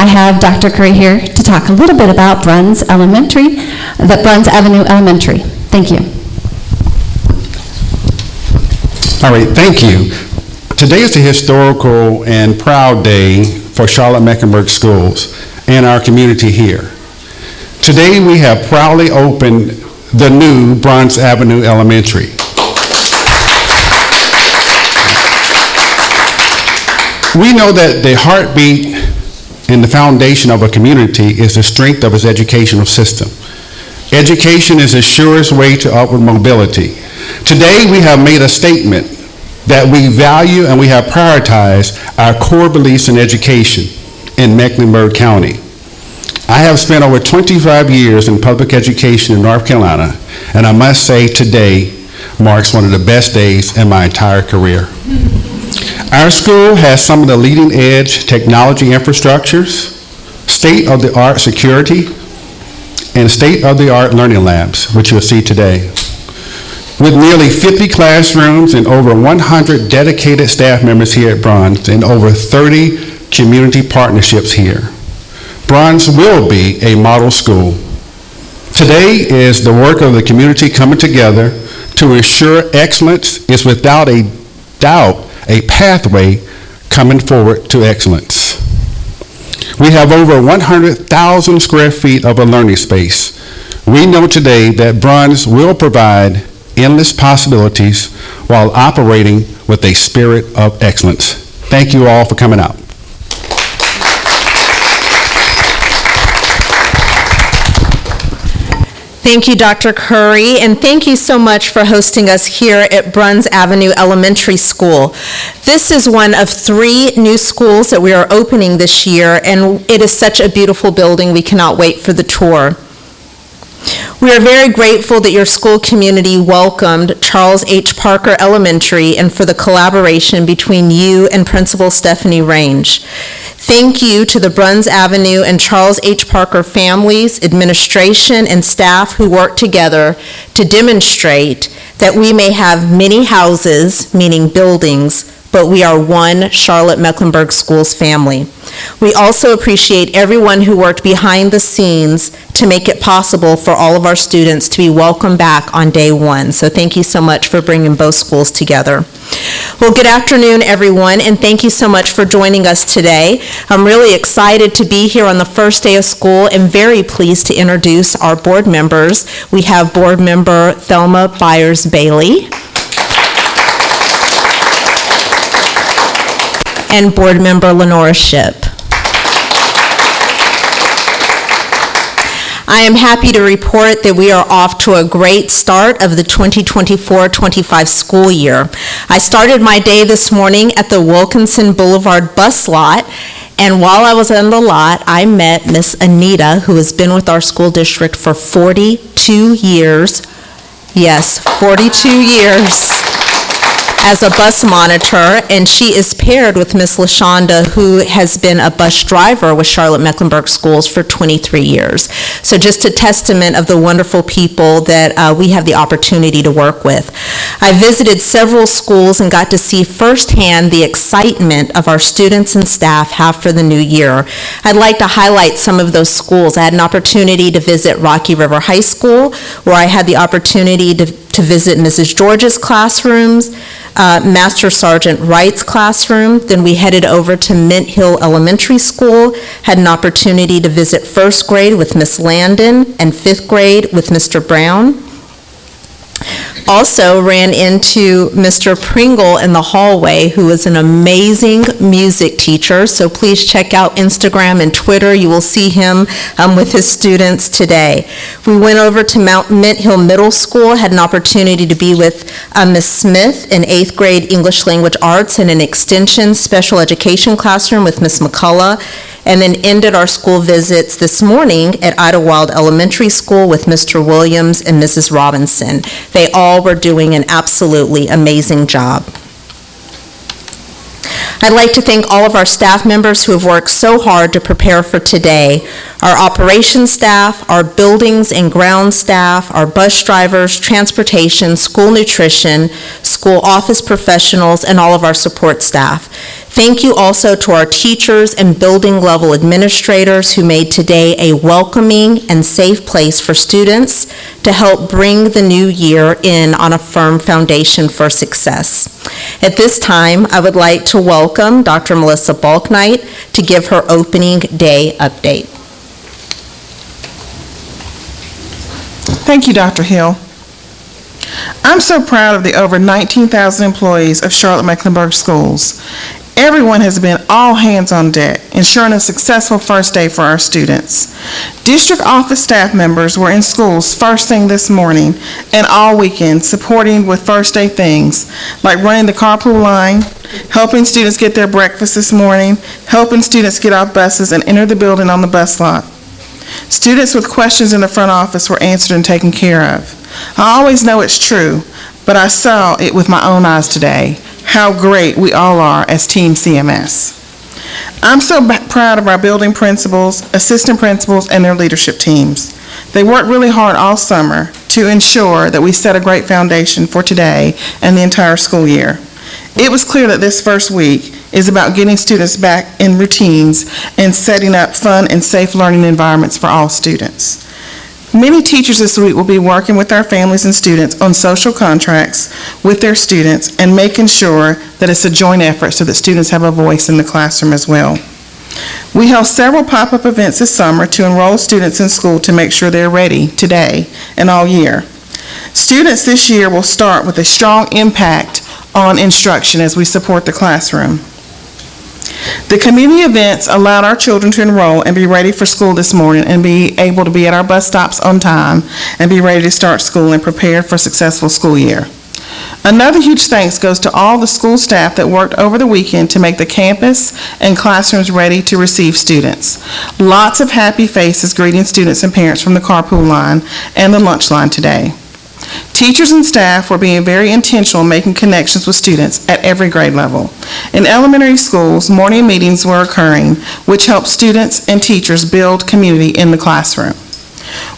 have Dr. Currie here to talk a little bit about Bruns Elementary, the Bruns Avenue Elementary. Thank you. All right, thank you. Today is a historical and proud day for Charlotte-Mecklenburg Schools and our community here. Today we have proudly opened the new Bruns Avenue Elementary. We know that the heartbeat and the foundation of a community is the strength of its educational system. Education is the surest way to upward mobility. Today we have made a statement that we value and we have prioritized our core beliefs in education in Mecklenburg County. I have spent over 25 years in public education in North Carolina, and I must say today marks one of the best days in my entire career. Our school has some of the leading edge technology infrastructures, state-of-the-art security, and state-of-the-art learning labs, which you'll see today. With nearly 50 classrooms and over 100 dedicated staff members here at Bruns and over 30 community partnerships here, Bruns will be a model school. Today is the work of the community coming together to ensure excellence is without a doubt a pathway coming forward to excellence. We have over 100,000 square feet of a learning space. We know today that Bruns will provide endless possibilities while operating with a spirit of excellence. Thank you all for coming out. Thank you, Dr. Currie, and thank you so much for hosting us here at Bruns Avenue Elementary School. This is one of 3 new schools that we are opening this year, and it is such a beautiful building. We cannot wait for the tour. We are very grateful that your school community welcomed Charles H. Parker Elementary and for the collaboration between you and Principal Stephanie Range. Thank you to the Bruns Avenue and Charles H. Parker families, administration, and staff who work together to demonstrate that we may have many houses, meaning buildings, but we are one Charlotte-Mecklenburg Schools family. We also appreciate everyone who worked behind the scenes to make it possible for all of our students to be welcomed back on day 1. So thank you so much for bringing both schools together. Well, good afternoon, everyone, and thank you so much for joining us today. I'm really excited to be here on the first day of school and very pleased to introduce our board members. We have board member Thelma Byers-Bailey and board member Lenora Shipp. I am happy to report that we are off to a great start of the 2024-25 school year. I started my day this morning at the Wilkinson Boulevard bus lot, and while I was on the lot, I met Miss Anita, who has been with our school district for 42 years. Yes, 42 years. As a bus monitor, and she is paired with Miss LaShonda, who has been a bus driver with Charlotte-Mecklenburg Schools for 23 years. So just a testament of the wonderful people that we have the opportunity to work with. I visited several schools and got to see firsthand the excitement of our students and staff have for the new year. I'd like to highlight some of those schools. I had an opportunity to visit Rocky River High School, where I had the opportunity to visit Mrs. George's classrooms, Master Sergeant Wright's classroom. Then we headed over to Mint Hill Elementary School, had an opportunity to visit first grade with Miss Landon and fifth grade with Mr. Brown. Also ran into Mr. Pringle in the hallway, who is an amazing music teacher. So please check out Instagram and Twitter. You will see him with his students today. We went over to Mint Hill Middle School, had an opportunity to be with Miss Smith in 8th grade English Language Arts in an extension special education classroom with Miss McCullough, and then ended our school visits this morning at Idlewild Elementary School with Mr. Williams and Mrs. Robinson. They all were doing an absolutely amazing job. I'd like to thank all of our staff members who have worked so hard to prepare for today. Our operations staff, our buildings and grounds staff, our bus drivers, transportation, school nutrition, school office professionals, and all of our support staff. Thank you also to our teachers and building level administrators who made today a welcoming and safe place for students to help bring the new year in on a firm foundation for success. At this time, I would like to welcome Dr. Melissa Balknight to give her opening day update. Thank you, Dr. Hill. I'm so proud of the over 19,000 employees of Charlotte-Mecklenburg Schools. Everyone has been all hands on deck, ensuring a successful first day for our students. District office staff members were in schools first thing this morning and all weekend, supporting with first day things like running the carpool line, helping students get their breakfast this morning, helping students get off buses and enter the building on the bus lot. Students with questions in the front office were answered and taken care of. I always know it's true, but I saw it with my own eyes today, how great we all are as Team CMS. I'm so proud of our building principals, assistant principals, and their leadership teams. They worked really hard all summer to ensure that we set a great foundation for today and the entire school year. It was clear that this first week is about getting students back in routines and setting up fun and safe learning environments for all students. Many teachers this week will be working with our families and students on social contracts with their students and making sure that it's a joint effort so that students have a voice in the classroom as well. We held several pop-up events this summer to enroll students in school to make sure they're ready today and all year. Students this year will start with a strong impact on instruction as we support the classroom. The community events allowed our children to enroll and be ready for school this morning and be able to be at our bus stops on time and be ready to start school and prepare for a successful school year. Another huge thanks goes to all the school staff that worked over the weekend to make the campus and classrooms ready to receive students. Lots of happy faces greeting students and parents from the carpool line and the lunch line today. Teachers and staff were being very intentional in making connections with students at every grade level. In elementary schools, morning meetings were occurring, which helped students and teachers build community in the classroom.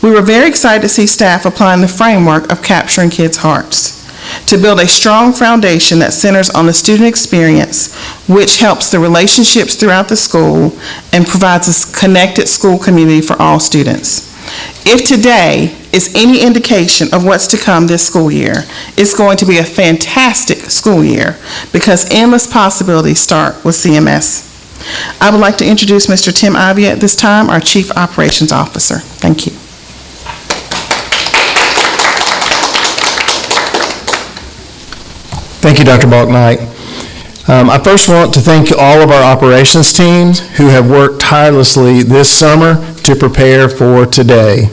We were very excited to see staff applying the framework of capturing kids' hearts to build a strong foundation that centers on the student experience, which helps the relationships throughout the school and provides a connected school community for all students. If today is any indication of what's to come this school year, it's going to be a fantastic school year because endless possibilities start with CMS. I would like to introduce Mr. Tim Ivey at this time, our Chief Operations Officer. Thank you. Thank you, Dr. Balknight. I first want to thank all of our operations teams who have worked tirelessly this summer to prepare for today.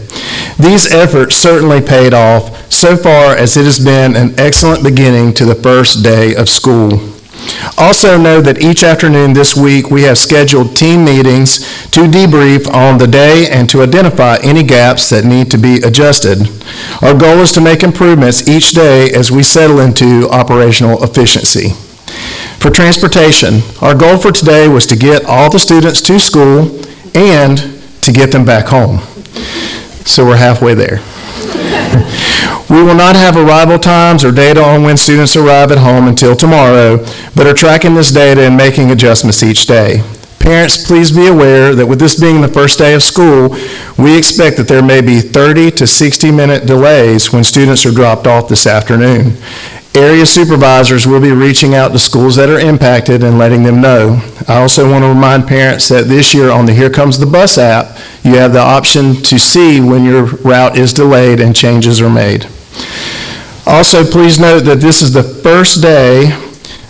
These efforts certainly paid off so far as it has been an excellent beginning to the first day of school. Also know that each afternoon this week we have scheduled team meetings to debrief on the day and to identify any gaps that need to be adjusted. Our goal is to make improvements each day as we settle into operational efficiency. For transportation, our goal for today was to get all the students to school and to get them back home. So we're halfway there. We will not have arrival times or data on when students arrive at home until tomorrow, but are tracking this data and making adjustments each day. Parents, please be aware that with this being the first day of school, we expect that there may be 30 to 60-minute delays when students are dropped off this afternoon. Area supervisors will be reaching out to schools that are impacted and letting them know. I also want to remind parents that this year on the Here Comes the Bus app, you have the option to see when your route is delayed and changes are made. Also, please note that this is the first day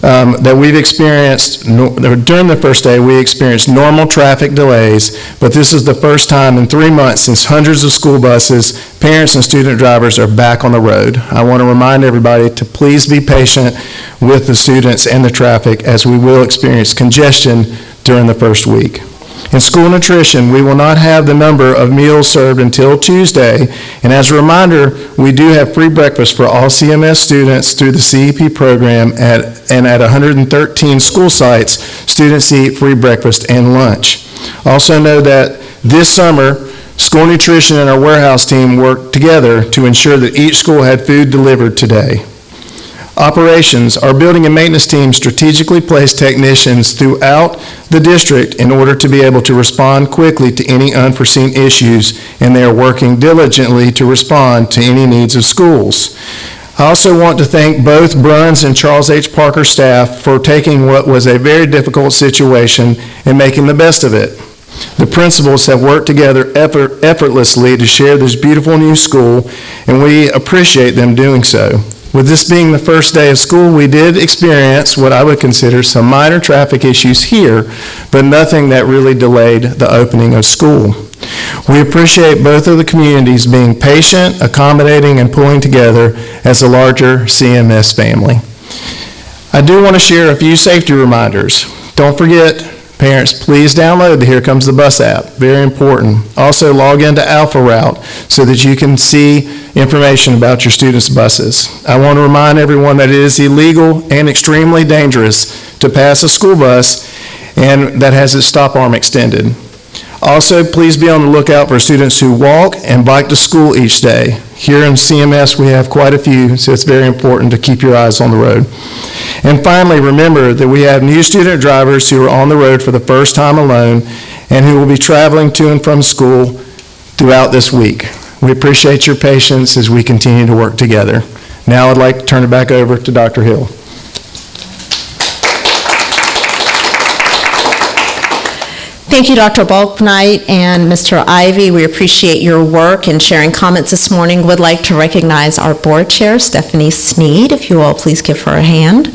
that we've experienced, during the first day, we experienced normal traffic delays, but this is the first time in 3 months since hundreds of school buses, parents, and student drivers are back on the road. I want to remind everybody to please be patient with the students and the traffic as we will experience congestion during the first week. In school nutrition, we will not have the number of meals served until Tuesday, and as a reminder, we do have free breakfast for all CMS students through the CEP program, and at 113 school sites, students eat free breakfast and lunch. Also know that this summer, school nutrition and our warehouse team worked together to ensure that each school had food delivered today. Operations, our building and maintenance team strategically placed technicians throughout the district in order to be able to respond quickly to any unforeseen issues, and they are working diligently to respond to any needs of schools. I also want to thank both Bruns and Charles H. Parker staff for taking what was a very difficult situation and making the best of it. The principals have worked together effortlessly to share this beautiful new school, and we appreciate them doing so. With this being the first day of school, we did experience what I would consider some minor traffic issues here, but nothing that really delayed the opening of school. We appreciate both of the communities being patient, accommodating, and pulling together as a larger CMS family. I do want to share a few safety reminders. Don't forget, parents, please download the Here Comes the Bus app. Very important. Also, log into Alpha Route so that you can see information about your students' buses. I want to remind everyone that it is illegal and extremely dangerous to pass a school bus and that has its stop arm extended. Also, please be on the lookout for students who walk and bike to school each day. Here in CMS, we have quite a few, so it's very important to keep your eyes on the road. And finally, remember that we have new student drivers who are on the road for the first time alone and who will be traveling to and from school throughout this week. We appreciate your patience as we continue to work together. Now I'd like to turn it back over to Dr. Hill. Thank you, Dr. Balknight and Mr. Ivey. We appreciate your work and sharing comments this morning. Would like to recognize our board chair, Stephanie Sneed. If you all please give her a hand.